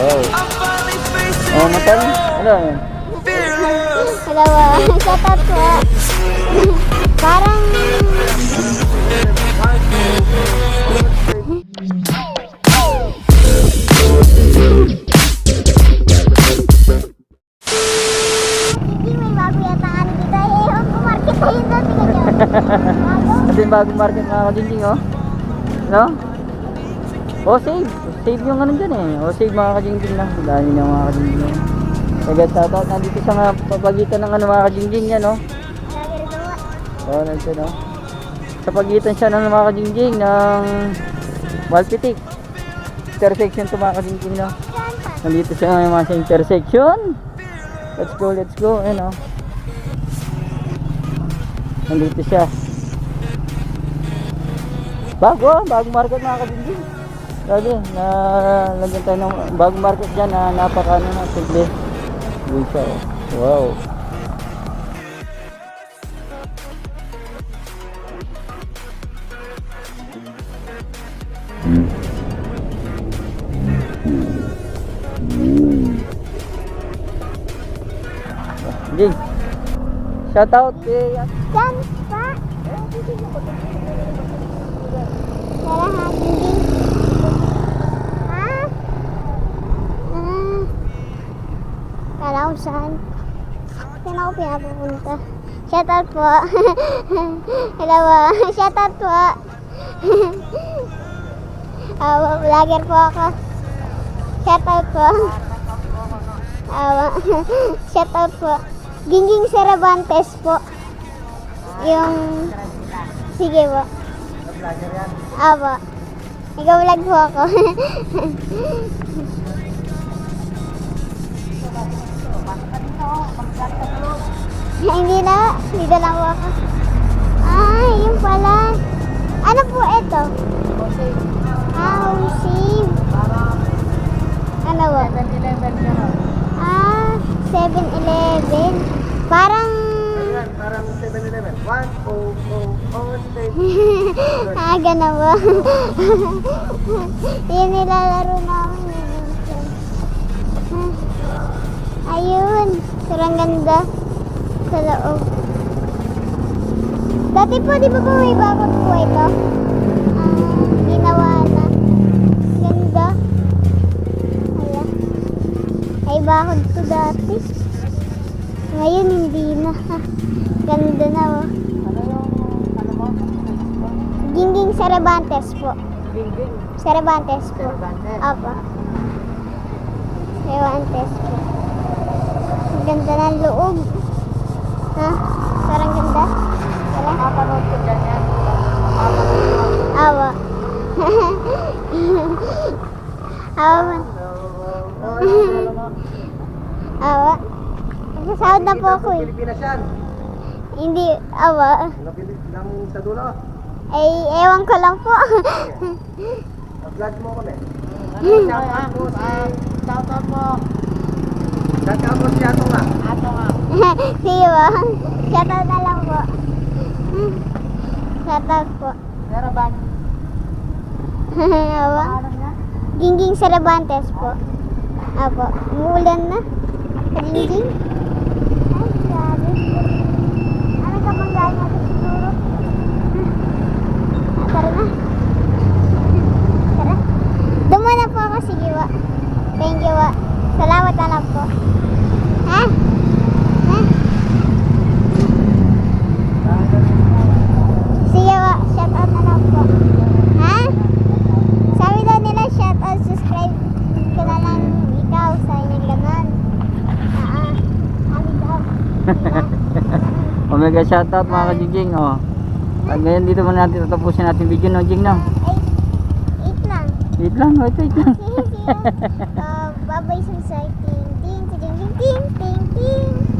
Wow. Oh, matan? Ano? Dalawa. Shoutout po. Parang... Hindi may bago yata ano dito. Ewan ko market tayo doon. Ito yung bagong market mga kajingjing, oh. No? Oh, save. Save yung ano dyan eh. Oh, save mga kajingjing lang. Dahil yung mga kajingjing. Kaya shoutout nandito sa mga pagitan ng ano mga kajingjing yan, no? Oh, nandito, no? Sa pagitan siya ng mga kajingjing ng Walpitik. Intersection to mga kajingjing, no? Nandito siya ng mga sa intersection. Let's go, let's go. Ayan, oh. Nandito siya. Bagong market mga kajingjing. Sabi, lagyan tayo ng bagong market dyan na napaka ano na, simple. Doon siya, oh. Wow. Jing, shout out kay Yan pa. Tara ha, Jingjing. Ha? Kala ko saan? Saan ako pinapupunta? Shoutout po. Hello po. Shoutout po. Vlogger po ako. Shoutout po. Shoutout po. Gingging Cervantes po. Yung... Sige po. Apo. Nag-vlog po ako. Hindi na. Dito lang po ako. Yun pala. Ano po ito? Home save. Ano po? 7-Eleven. Parang 7-Eleven. 1, 2, 3. Gano'n ba? Yun nilalaro namin. Ayun. Sarang ganda sa loob. Dati po, di ba po may bakot po ito? Ginawa na. Ganda. Ayan. Ay bakod to dati. Ngayon hindi na. Ganda na, oh. Gingging Cervantes po. Cervantes po. Apa. Cervantes po. Ganda ng loob. Ha? Parang ganda. Napanood ko dyan yan. Awa. Awa. Awa. Nagsasound na po ako eh. Pilipinas yan. Hindi, awa. Lang sa dulo. Ay, ewan ko lang po. Vlog mo kami. Shoutout mo. Nagkamos si Ato nga. Sige ba? Shoutout na lang po. Shoutout po. Caravan. Awa. Gingging Cervantes po. Apo. Umuulan na. Gingging. Ay, grabe. Ano ka bang gaya natin siguro? Tara na. Tara. Dumana po ako. Sige wa. Thank you wa. Salamat na lang po. Ha? Ha? Sige wa. Shoutout na lang po. Ha? Sabi daw nila shoutout, subscribe ko na lang ikaw sa inyong ganon. Sabi daw. Omega shoutout mga kajingjing, oh. At ngayon dito muna natin tatapusin natin video, no, Jing, no? 8 lang. Wait lang, wait lang. Bye-bye sa ting ting ting ting ting ting.